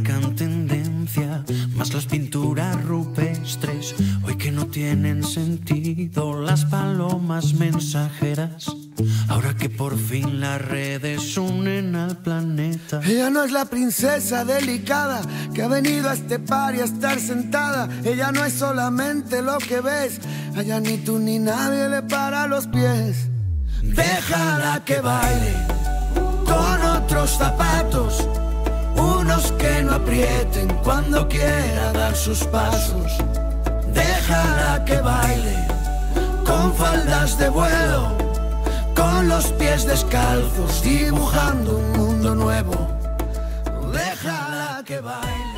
marcan tendencia, más las pinturas rupestres, hoy que no tienen sentido, las palomas mensajeras, ahora que por fin las redes unen al planeta. Ella no es la princesa delicada que ha venido a este party a estar sentada. Ella no es solamente lo que ves, allá ni tú ni nadie le para los pies. Déjala que baile con otros zapatos, unos que no aprieten cuando quiera dar sus pasos. Déjala que baile con faldas de vuelo, con los pies descalzos, dibujando un mundo nuevo. Déjala que baile.